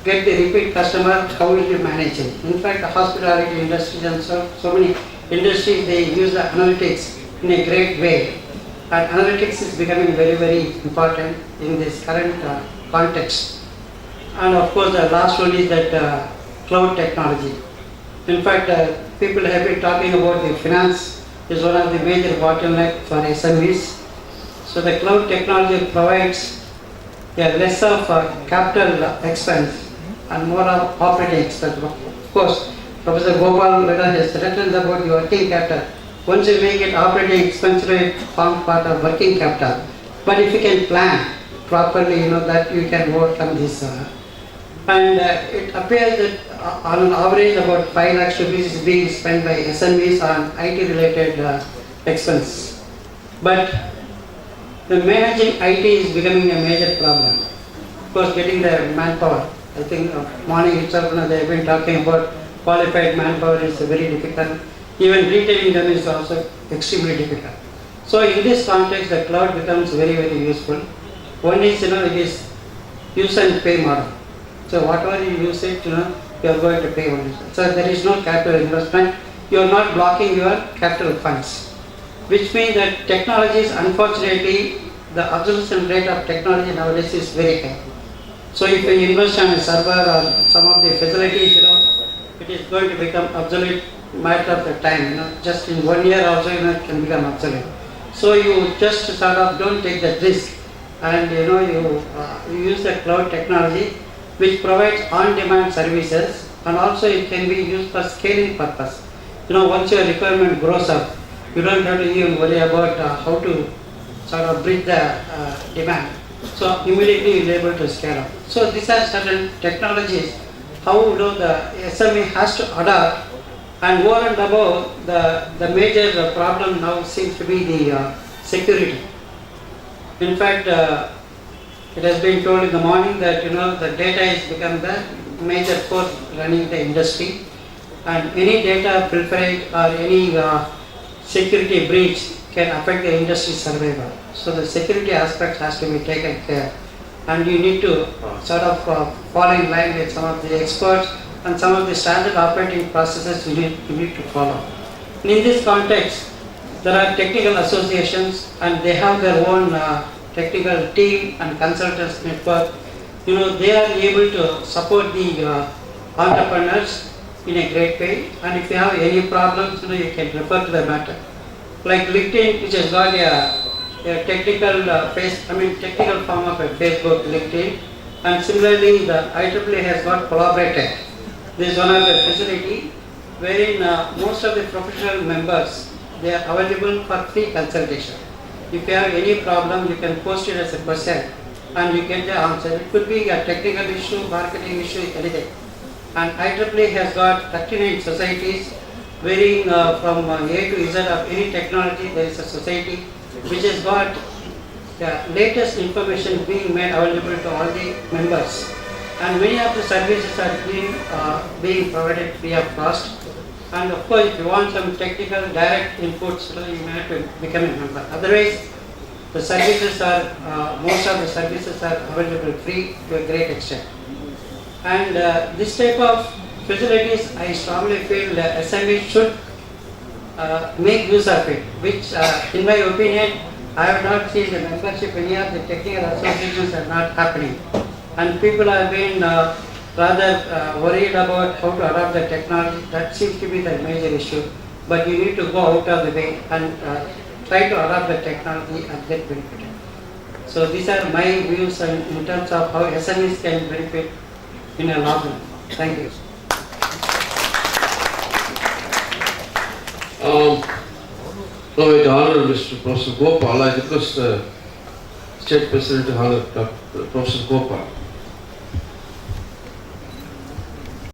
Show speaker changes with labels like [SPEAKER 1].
[SPEAKER 1] get the repeat customer, how will you manage it? In fact, the hospitality industry and so many industries, they use the analytics in a great way. And analytics is becoming very, very important in this current context. And of course, the last one is that cloud technology. In fact, people have been talking about the finance is one of the major bottlenecks for SMEs. So the cloud technology provides less of capital expense and more of operating expense. Of course, Professor Gopal has written about the working capital. Once you make it operating expense rate, form part of working capital. But if you can plan properly, that you can overcome this. And it appears that on an average about 5 lakhs rupees is being spent by SMEs on IT related expenses. But the managing IT is becoming a major problem. Of course, getting the manpower. I think morning itself they have been talking about qualified manpower is very difficult. Even retaining them is also extremely difficult. So in this context, the cloud becomes very, very useful. One is, it is use and pay model. So whatever you use it, you are going to pay only. So there is no capital investment. You are not blocking your capital funds. Which means that technologies, unfortunately, the obsolescence rate of technology nowadays is very high. So if you invest on a server or some of the facilities, it is going to become obsolete matter of the time. Just in 1 year also, it can become obsolete. So you just sort of don't take that risk, and you use the cloud technology, which provides on-demand services, and also it can be used for scaling purpose. Once your requirement grows up, you don't have to even worry about how to sort of bridge the demand. So immediately you're able to scale up. So these are certain technologies, how the SME has to adapt, and over and above, the major problem now seems to be the security. In fact, it has been told in the morning that the data has become the major force running the industry, and any data pilferage or any security breach can affect the industry survival. So the security aspect has to be taken care, and you need to sort of fall in line with some of the experts and some of the standard operating processes you need to follow. And in this context, there are technical associations, and they have their own technical team and consultants network. They are able to support the entrepreneurs in a great way, and if you have any problems, you can refer to the matter. Like LinkedIn, which has got a technical technical form of a Facebook, LinkedIn, and similarly the IEEE has got Collaborator. This is one of the facility wherein most of the professional members, they are available for free consultation. If you have any problem, you can post it as a question and you get the answer. It could be a technical issue, marketing issue, anything. And IEEE has got 39 societies varying from A to Z of any technology. There is a society which has got the latest information being made available to all the members. And many of the services are being provided free of cost. And of course, if you want some technical direct inputs, you may have to become a member. Otherwise, the services are, most of the services are available free to a great extent. And this type of facilities, I strongly feel the SME should make use of it, which in my opinion, I have not seen the membership, any of the technical associations are not happening. And people have been rather worried about how to adopt the technology. That seems to be the major issue. But you need to go out of the way and try to adopt the technology and get benefited. So these are my views in terms of how SMEs can benefit in a long run. Thank you.
[SPEAKER 2] Now with honor Mr. Professor Gopal, I request State President to honor Professor Gopal.